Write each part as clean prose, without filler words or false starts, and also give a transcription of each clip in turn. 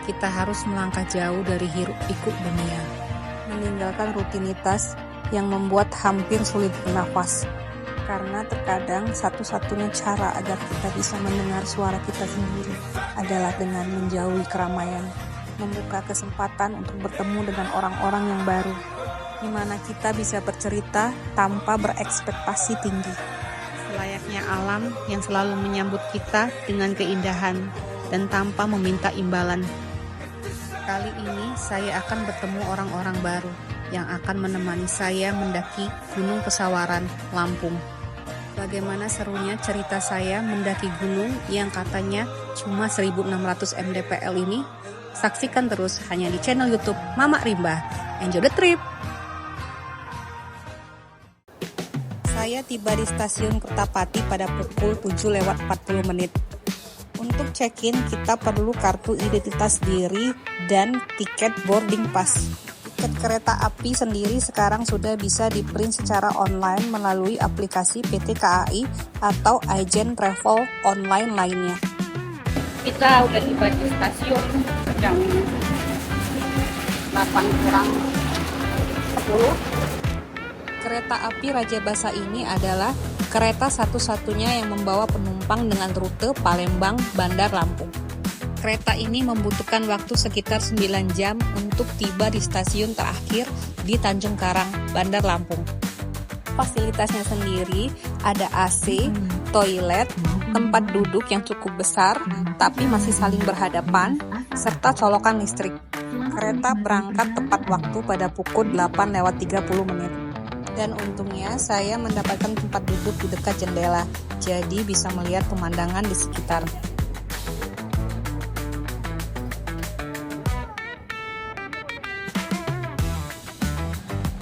kita harus melangkah jauh dari hiruk-pikuk dunia, meninggalkan rutinitas yang membuat hampir sulit bernafas. Karena terkadang satu-satunya cara agar kita bisa mendengar suara kita sendiri adalah dengan menjauhi keramaian, membuka kesempatan untuk bertemu dengan orang-orang yang baru, di mana kita bisa bercerita tanpa berekspektasi tinggi. Selayaknya alam yang selalu menyambut kita dengan keindahan dan tanpa meminta imbalan. Kali ini saya akan bertemu orang-orang baru yang akan menemani saya mendaki Gunung Pesawaran, Lampung. Bagaimana serunya cerita saya mendaki gunung yang katanya cuma 1600 mdpl ini? Saksikan terus hanya di channel YouTube Mama Rimba. Enjoy the trip! Saya tiba di stasiun Kertapati pada pukul 7:40. Untuk check-in, kita perlu kartu identitas diri dan tiket boarding pass. Tiket kereta api sendiri sekarang sudah bisa di-print secara online melalui aplikasi PT KAI atau Agent Travel online lainnya. Kita udah tiba di stasiun jam 8:10. Kereta api Raja Basa ini adalah kereta satu-satunya yang membawa penumpang dengan rute Palembang Bandar Lampung. Kereta ini membutuhkan waktu sekitar 9 jam untuk tiba di stasiun terakhir di Tanjung Karang, Bandar Lampung. Fasilitasnya sendiri ada AC, toilet, tempat duduk yang cukup besar tapi masih saling berhadapan, serta colokan listrik. Kereta berangkat tepat waktu pada pukul 8:30. Dan untungnya saya mendapatkan tempat duduk di dekat jendela, jadi bisa melihat pemandangan di sekitar.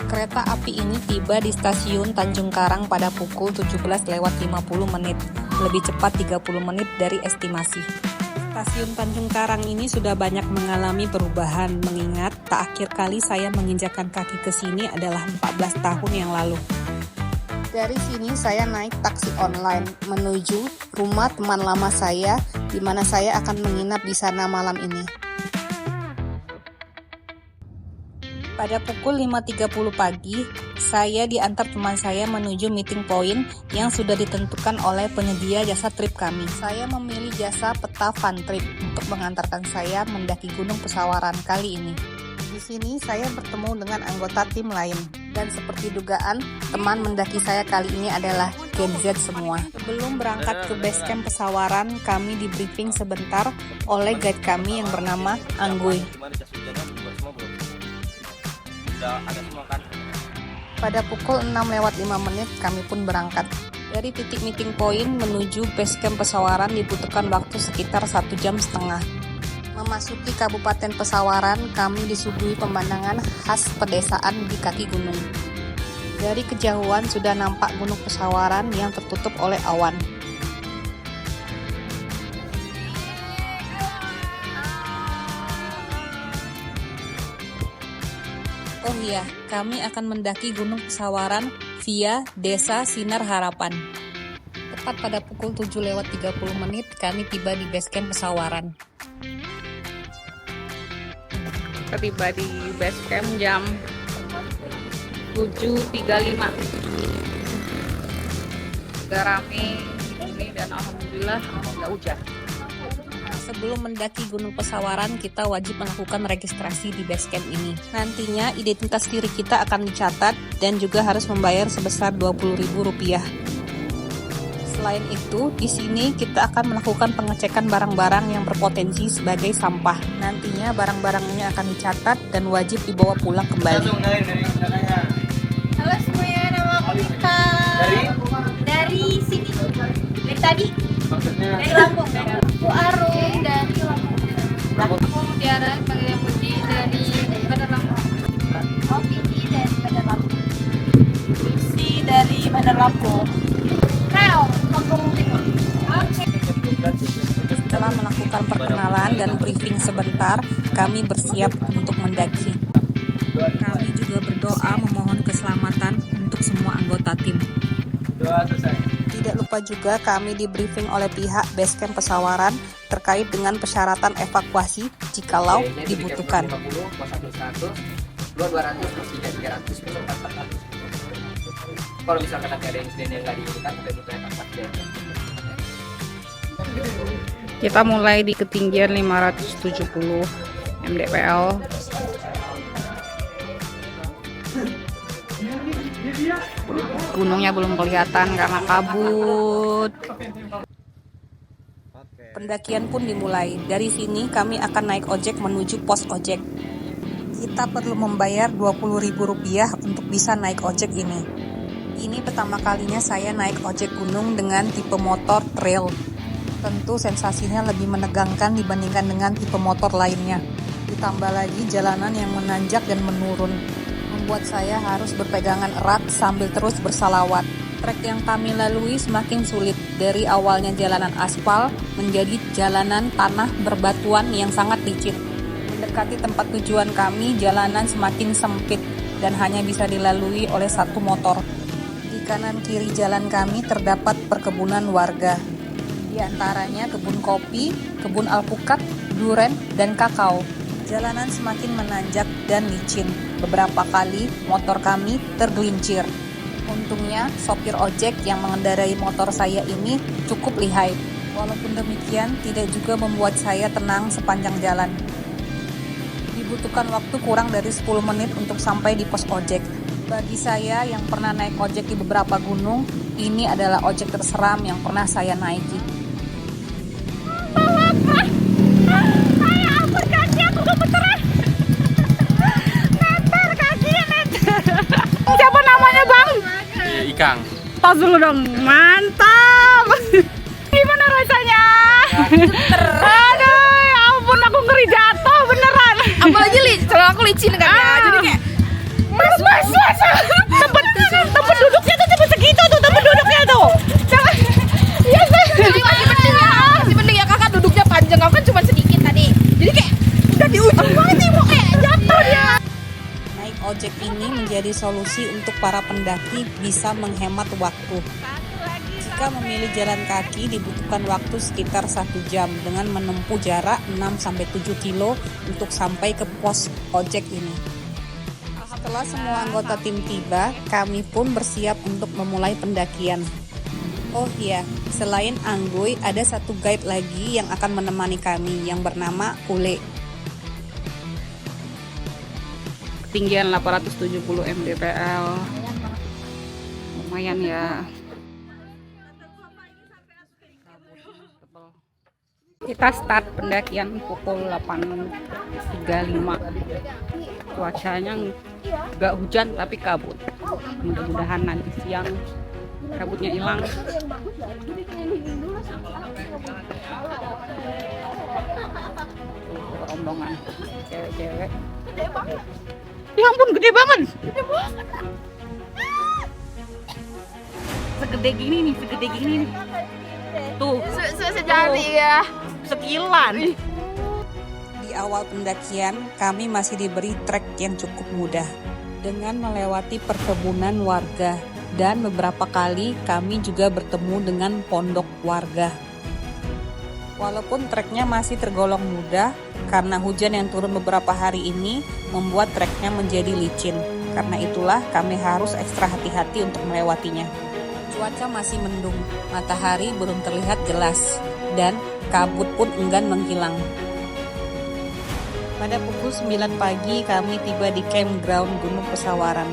Kereta api ini tiba di stasiun Tanjung Karang pada pukul 17:50, lebih cepat 30 menit dari estimasi. Stasiun Tanjung Karang ini sudah banyak mengalami perubahan, mengingat tak akhir kali saya menginjakkan kaki ke sini adalah 14 tahun yang lalu. Dari sini saya naik taksi online menuju rumah teman lama saya, di mana saya akan menginap di sana malam ini. Pada pukul 5:30 pagi, saya diantar teman saya menuju meeting point yang sudah ditentukan oleh penyedia jasa trip kami. Saya memilih jasa Peta Fun Trip untuk mengantarkan saya mendaki Gunung Pesawaran kali ini. Di sini saya bertemu dengan anggota tim lain, dan seperti dugaan, teman mendaki saya kali ini adalah Gen Z semua. Sebelum berangkat ke base camp Pesawaran, kami di briefing sebentar oleh guide kami yang bernama Anggoy. Pada pukul 6:05 kami pun berangkat. Dari titik meeting point menuju base camp Pesawaran dibutuhkan waktu sekitar 1,5 jam. Memasuki Kabupaten Pesawaran, kami disuguhi pemandangan khas pedesaan di kaki gunung. Dari kejauhan sudah nampak Gunung Pesawaran yang tertutup oleh awan. Oh iya, kami akan mendaki Gunung Pesawaran via Desa Sinar Harapan. Tepat pada pukul 7:30 kami tiba di base camp Pesawaran. Kita tiba di base camp jam 7.35. Udah rame ini dan alhamdulillah nggak hujan. Sebelum mendaki Gunung Pesawaran, kita wajib melakukan registrasi di base camp ini. Nantinya identitas diri kita akan dicatat dan juga harus membayar sebesar Rp20.000. Selain itu, di sini kita akan melakukan pengecekan barang-barang yang berpotensi sebagai sampah. Nantinya barang-barang ini akan dicatat dan wajib dibawa pulang kembali. Halo semuanya, nama aku Vita. Dari sini. Dari tadi. Maksudnya? Dari Lampung. Aku Arum dari Lampung. Aku Mutiara sebagai Puji dari Bandar Lampung. Oh, Vivi dari Bandar Lampung. Lucy dari Bandar Lampung. Rel, Lampung Timur. Oke. Setelah melakukan perkenalan dan briefing sebentar, kami bersiap untuk mendaki. Kami juga berdoa memohon keselamatan untuk semua anggota tim. Doa selesai. Tidak lupa juga kami di briefing oleh pihak Basecamp Pesawaran terkait dengan persyaratan evakuasi jikalau dibutuhkan. 200 plus 400. Kalau misalkan nanti ada insiden yang nggak diinginkan, kita butuh evakuasi. Kita mulai di ketinggian 570 mdpl. Gunungnya belum kelihatan karena kabut. Pendakian pun dimulai. Dari sini kami akan naik ojek menuju pos ojek. Kita perlu membayar Rp20.000 untuk bisa naik ojek ini. Ini pertama kalinya saya naik ojek gunung dengan tipe motor trail. Tentu sensasinya lebih menegangkan dibandingkan dengan tipe motor lainnya. Ditambah lagi jalanan yang menanjak dan menurun, membuat saya harus berpegangan erat sambil terus bersalawat. Trek yang kami lalui semakin sulit, dari awalnya jalanan aspal menjadi jalanan tanah berbatuan yang sangat licin. Mendekati tempat tujuan kami, jalanan semakin sempit dan hanya bisa dilalui oleh satu motor. Di kanan kiri jalan kami terdapat perkebunan warga. Di antaranya kebun kopi, kebun alpukat, duren, dan kakao. Jalanan semakin menanjak dan licin. Beberapa kali motor kami tergelincir. Untungnya sopir ojek yang mengendarai motor saya ini cukup lihai. Walaupun demikian, tidak juga membuat saya tenang sepanjang jalan. Dibutuhkan waktu kurang dari 10 menit untuk sampai di pos ojek. Bagi saya yang pernah naik ojek di beberapa gunung, ini adalah ojek terseram yang pernah saya naiki. Siapa namanya, Bang? Ikang. Tos dulu dong. Mantap. Gimana rasanya? Aduh, ya ampun, aku ngeri jatuh beneran. Apalagi kalau aku licin kan ya, jadi kayak mas. Tempat duduknya tuh cuma segitu tuh, tempat duduknya tuh. Iya, jadi masih mending ya kakak duduknya panjang, aku kan cuma sedikit tadi. Jadi kayak udah di ujung banget nih, mau kayak jatuh dia. Naik ojek ini menjadi solusi untuk para pendaki bisa menghemat waktu. Jika memilih jalan kaki dibutuhkan waktu sekitar 1 jam dengan menempuh jarak 6-7 kilo untuk sampai ke pos ojek ini. Setelah semua anggota tim tiba, kami pun bersiap untuk memulai pendakian. Oh iya, selain Anggoy, ada satu guide lagi yang akan menemani kami yang bernama Kule. ketinggian 870 mdpl. Lumayan ya. Kita start pendakian pukul 8.35. Cuacanya nggak hujan tapi kabut. Mudah-mudahan nanti siang kabutnya hilang. Rombongan cewek-cewek. Ya ampun, gede banget. Segede gini nih. Tuh, Sejati ya. sekilan. Di awal pendakian, kami masih diberi trek yang cukup mudah dengan melewati perkebunan warga dan beberapa kali kami juga bertemu dengan pondok warga. Walaupun treknya masih tergolong mudah, karena hujan yang turun beberapa hari ini membuat treknya menjadi licin. Karena itulah kami harus ekstra hati-hati untuk melewatinya. Cuaca masih mendung, matahari belum terlihat jelas, dan kabut pun enggan menghilang. Pada pukul 9 pagi kami tiba di campground Gunung Pesawaran.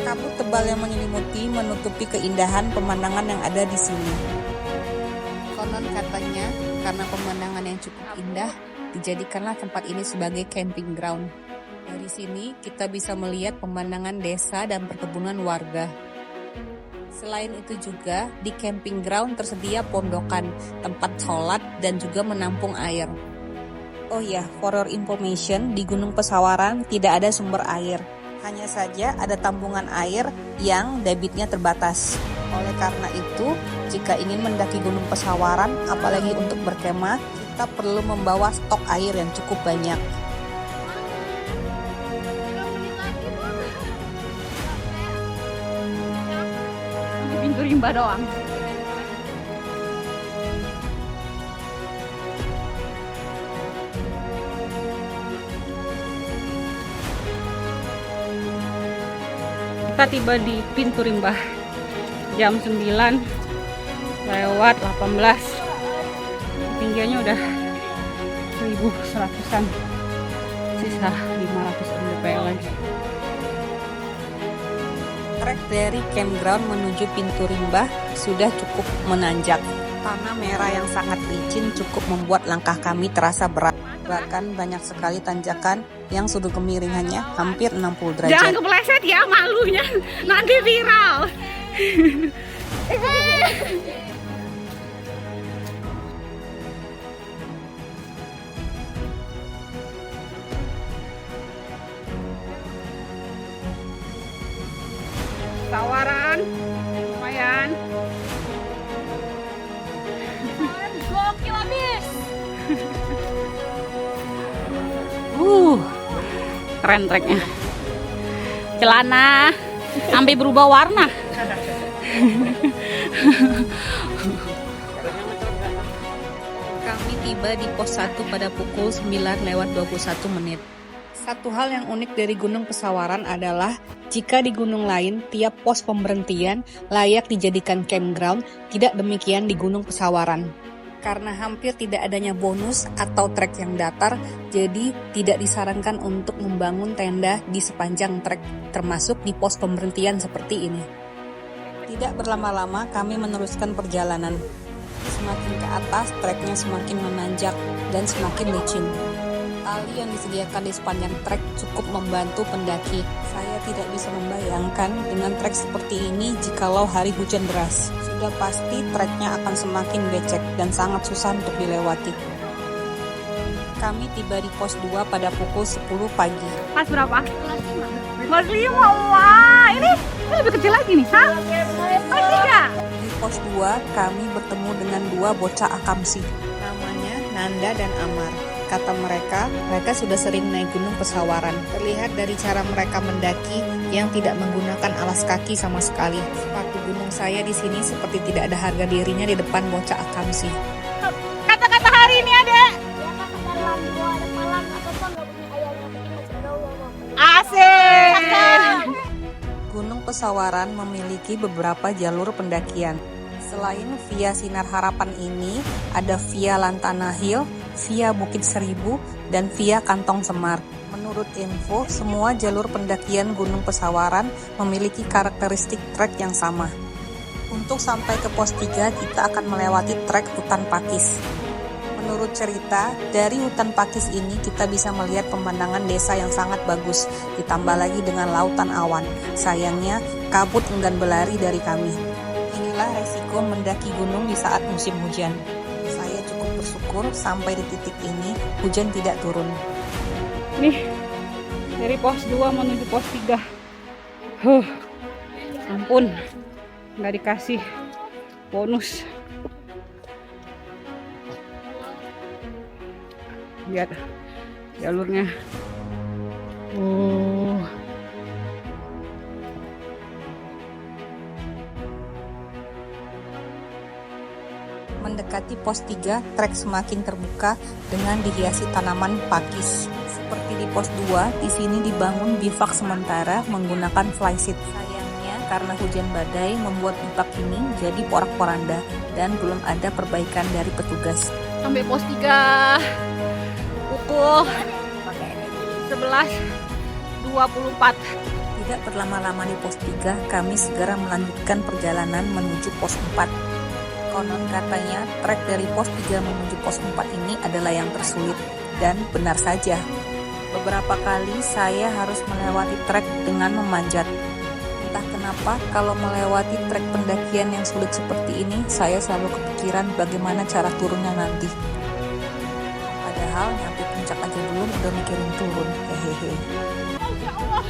Kabut tebal yang menyelimuti menutupi keindahan pemandangan yang ada di sini. Konon katanya, karena pemandangan yang cukup indah, dijadikanlah tempat ini sebagai camping ground. Dari sini kita bisa melihat pemandangan desa dan perkebunan warga. Selain itu juga, di camping ground tersedia pondokan, tempat sholat, dan juga menampung air. Oh ya, for your information, di Gunung Pesawaran tidak ada sumber air. Hanya saja ada tambungan air yang debitnya terbatas. Oleh karena itu, jika ingin mendaki Gunung Pesawaran, apalagi untuk berkemah, kita perlu membawa stok air yang cukup banyak. Pintu rimba doang. Kita tiba di pintu Rimbah jam 9:18. Tinggiannya udah 1100-an, sisa 500 mdpl lagi. Trek dari campground menuju pintu Rimbah sudah cukup menanjak. Tanah merah yang sangat licin cukup membuat langkah kami terasa berat. Bahkan banyak sekali tanjakan yang sudut kemiringannya hampir 60 derajat. Jangan kepleset ya, malunya nanti viral. Tawaran lumayan. Gokil abis. Keren treknya. Celana sampai berubah warna. Kami tiba di pos 1 pada pukul 9:21. Satu hal yang unik dari Gunung Pesawaran adalah jika di gunung lain tiap pos pemberhentian layak dijadikan campground, tidak demikian di Gunung Pesawaran. Karena hampir tidak adanya bonus atau trek yang datar, jadi tidak disarankan untuk membangun tenda di sepanjang trek, termasuk di pos pemberhentian seperti ini. Tidak berlama-lama kami meneruskan perjalanan. Semakin ke atas, treknya semakin menanjak dan semakin licin. Tali yang disediakan di sepanjang trek cukup membantu pendaki. Saya tidak bisa membayangkan dengan trek seperti ini jikalau hari hujan deras. Sudah pasti treknya akan semakin becek dan sangat susah untuk dilewati. Kami tiba di pos 2 pada pukul 10 pagi. Pas berapa? Kelas 5. Wah, ini lebih kecil lagi nih. Hah? Kelas 3. Di pos 2 kami bertemu dengan dua bocah akamsi. Namanya Nanda dan Amar. Kata mereka sudah sering naik Gunung Pesawaran. Terlihat dari cara mereka mendaki yang tidak menggunakan alas kaki sama sekali. Sepatu gunung saya di sini seperti tidak ada harga dirinya di depan bocah akamsi. Kata-kata hari ini, Adek. Ya kata dalam gua ada malam atau apa nggak punya ayam yang penting masih ada uang. Asik. Gunung Pesawaran memiliki beberapa jalur pendakian. Selain via Sinar Harapan ini, ada via Lantana Hill, via Bukit Seribu, dan via Kantong Semar. Menurut info, semua jalur pendakian Gunung Pesawaran memiliki karakteristik trek yang sama. Untuk sampai ke pos 3, kita akan melewati trek hutan pakis. Menurut cerita, dari hutan pakis ini kita bisa melihat pemandangan desa yang sangat bagus, ditambah lagi dengan lautan awan. Sayangnya, kabut enggan berlari dari kami. Inilah resiko mendaki gunung di saat musim hujan. Saya cukup bersyukur sampai di titik ini hujan tidak turun. Nih, dari pos 2 menuju pos 3. Ampun, nggak dikasih bonus. Lihat jalurnya. Mendekati pos 3, trek semakin terbuka dengan dihiasi tanaman pakis. Seperti di pos 2, di sini dibangun bivak sementara menggunakan flysheet. Sayangnya karena hujan badai membuat bivak ini jadi porak-poranda dan belum ada perbaikan dari petugas. Sampai pos 3 pukul 11:24. Tidak berlama-lama di pos 3, kami segera melanjutkan perjalanan menuju pos 4. Konon katanya, trek dari pos 3 menuju pos 4 ini adalah yang tersulit, dan benar saja. Beberapa kali saya harus melewati trek dengan memanjat. Entah kenapa, kalau melewati trek pendakian yang sulit seperti ini, saya selalu kepikiran bagaimana cara turunnya nanti. Padahal nyampe puncak aja belum, udah mikirin turun, hehehe. Masya Allah.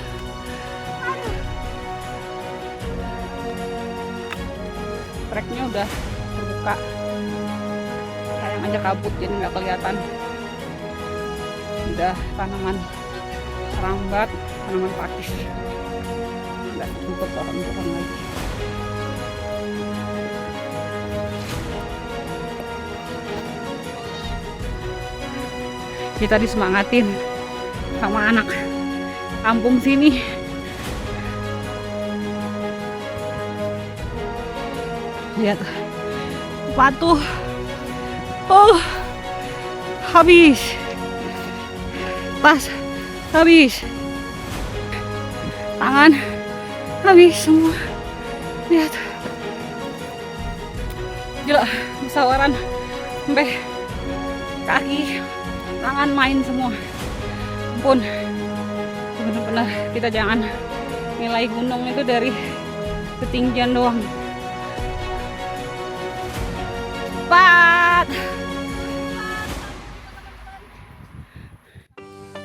Treknya udah terbuka. Sayang aja kabut jadi nggak kelihatan. Udah tanaman rambat, tanaman pakis. Nggak sempat pohon-pohon lagi. Kita disemangatin sama anak kampung sini. Lihat. Patuh. Oh. Habis. Tas habis. Tangan habis semua. Lihat. Gila, musawaran sampai kaki, tangan main semua. Ampun. Benar-benar kita jangan nilai gunung itu dari ketinggian doang. Cepat.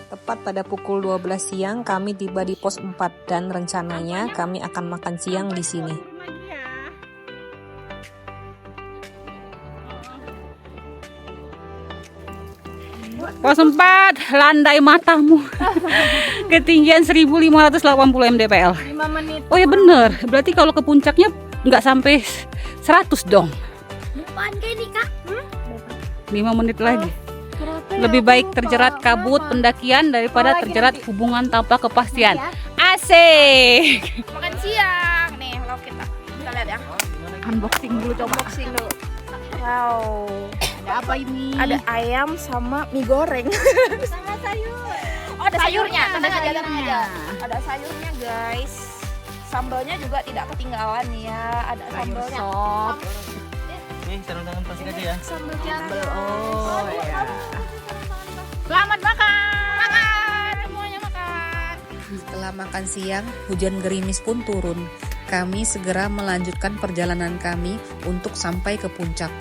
Tepat pada pukul 12 siang kami tiba di pos 4 dan rencananya kami akan makan siang di sini. Pos 4, landai matamu. Ketinggian 1580 mdpl. 5 menit. Oh ya bener, berarti kalau ke puncaknya nggak sampai 100 dong. Bukan gini kak. 5 menit lagi. Lebih baik terjerat kabut pendakian daripada terjerat hubungan tanpa kepastian. Asik. Makan siang nih kalau kita lihat ya. Unboxing dulu, coba. Unboxing dulu. Wow. Ada apa ini? Ada ayam sama mie goreng. Sama sayur. Oh, ada sayurnya. Tenang aja. Ada sayurnya, guys. Sambalnya juga tidak ketinggalan ya. Ada sambalnya. Sop. Nih, sarung tangan plastik aja ya. Sambal jambal. Oh ya. Selamat makan. Makan. Semuanya makan. Setelah makan siang, hujan gerimis pun turun. Kami segera melanjutkan perjalanan kami untuk sampai ke puncak.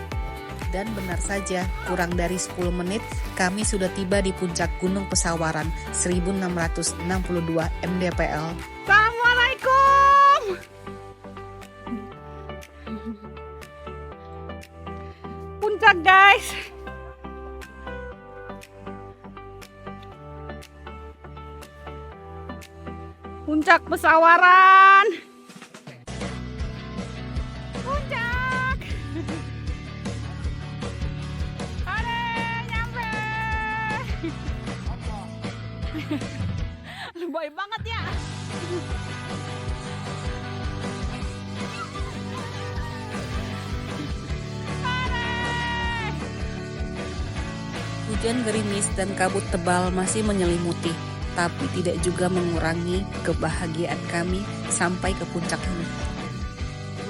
Dan benar saja, kurang dari 10 menit kami sudah tiba di puncak Gunung Pesawaran 1662 mdpl. Assalamualaikum. Puncak, guys. Puncak Pesawaran. Puncak. Ade, nyampe. Lebay banget ya. Hujan gerimis dan kabut tebal masih menyelimuti, tapi tidak juga mengurangi kebahagiaan kami sampai ke puncak ini.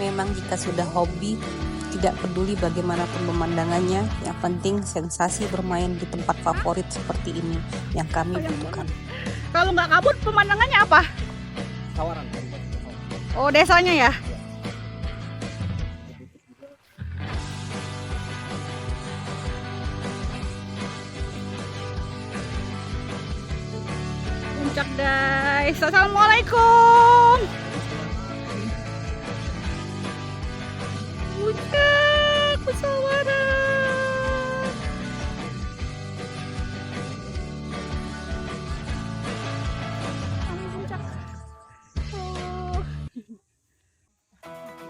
Memang jika sudah hobi, tidak peduli bagaimanapun pemandangannya, yang penting sensasi bermain di tempat favorit seperti ini yang kami butuhkan. Kalau nggak kabut, pemandangannya apa? Sawaran. Oh, desanya ya? Puncak, guys. Assalamualaikum. Puncak Pesawaran.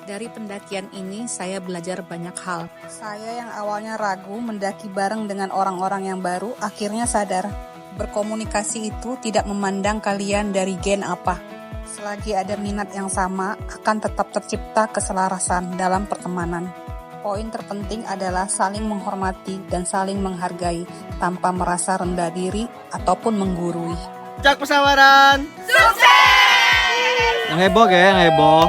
Dari pendakian ini saya belajar banyak hal. Saya yang awalnya ragu mendaki bareng dengan orang-orang yang baru, akhirnya sadar. Berkomunikasi itu tidak memandang kalian dari gen apa. Selagi ada minat yang sama, akan tetap tercipta keselarasan dalam pertemanan. Poin terpenting adalah saling menghormati dan saling menghargai, tanpa merasa rendah diri ataupun menggurui. Puncak Pesawaran. Sukses! Yang heboh ya, yang heboh.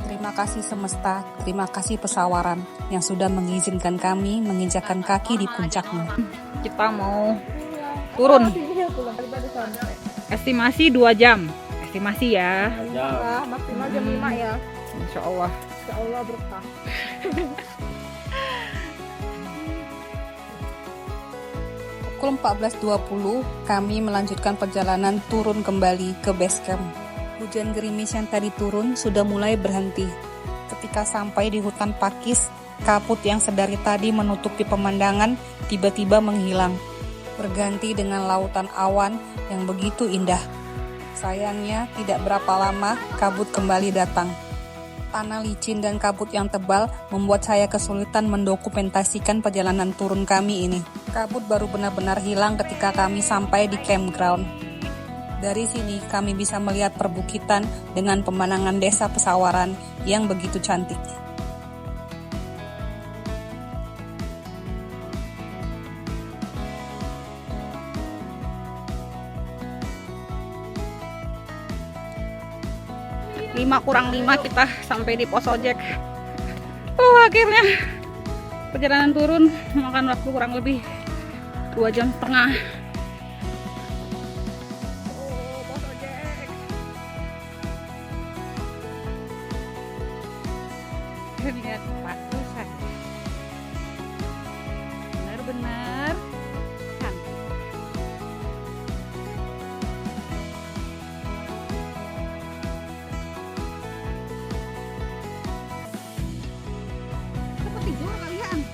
Terima kasih semesta, terima kasih Pesawaran yang sudah mengizinkan kami menginjakkan kaki di puncaknya. Kita mau turun. Estimasi 2 jam. Estimasi ya. Maksimal jam 5 ya. Insya Allah. Insya Allah berkah. Pukul 14.20 kami melanjutkan perjalanan turun kembali ke base camp. Hujan gerimis yang tadi turun sudah mulai berhenti. Ketika sampai di hutan pakis, kabut yang sedari tadi menutupi pemandangan tiba-tiba menghilang, berganti dengan lautan awan yang begitu indah. Sayangnya tidak berapa lama kabut kembali datang. Tanah licin dan kabut yang tebal membuat saya kesulitan mendokumentasikan perjalanan turun kami ini. Kabut baru benar-benar hilang ketika kami sampai di campground. Dari sini kami bisa melihat perbukitan dengan pemandangan desa Pesawaran yang begitu cantik. Lima kurang 5 kita sampai di pos ojek. Akhirnya perjalanan turun memakan waktu kurang lebih 2,5 jam. Pos ojek. Lihat sepatu saya. Benar-benar cantik. Tidur kalian.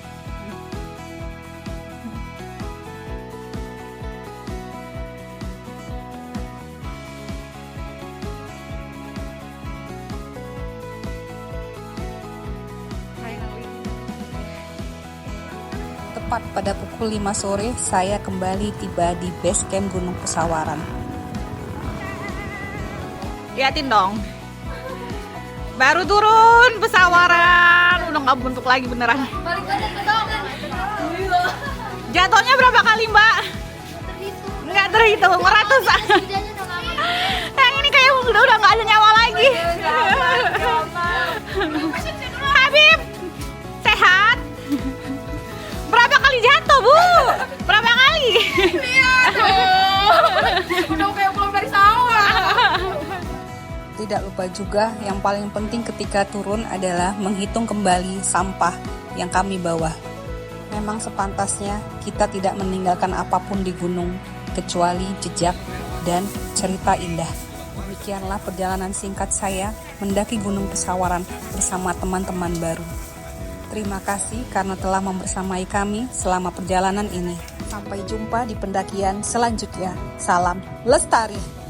Tepat pada pukul 5 sore, saya kembali tiba di base camp Gunung Pesawaran. Liatin dong. Baru turun Pesawaran, udah nggak bentuk lagi beneran. Jatuhnya berapa kali Mbak? Nggak terhitung, ratusan. Yang ini kayak udah nggak ada nyawa lagi. Habib, sehat? Berapa kali jatuh Bu? Berapa kali? Udah kayak pulang dari sawah. Tidak lupa juga yang paling penting ketika turun adalah menghitung kembali sampah yang kami bawa. Memang sepantasnya kita tidak meninggalkan apapun di gunung kecuali jejak dan cerita indah. Demikianlah perjalanan singkat saya mendaki Gunung Pesawaran bersama teman-teman baru. Terima kasih karena telah membersamai kami selama perjalanan ini. Sampai jumpa di pendakian selanjutnya. Salam Lestari.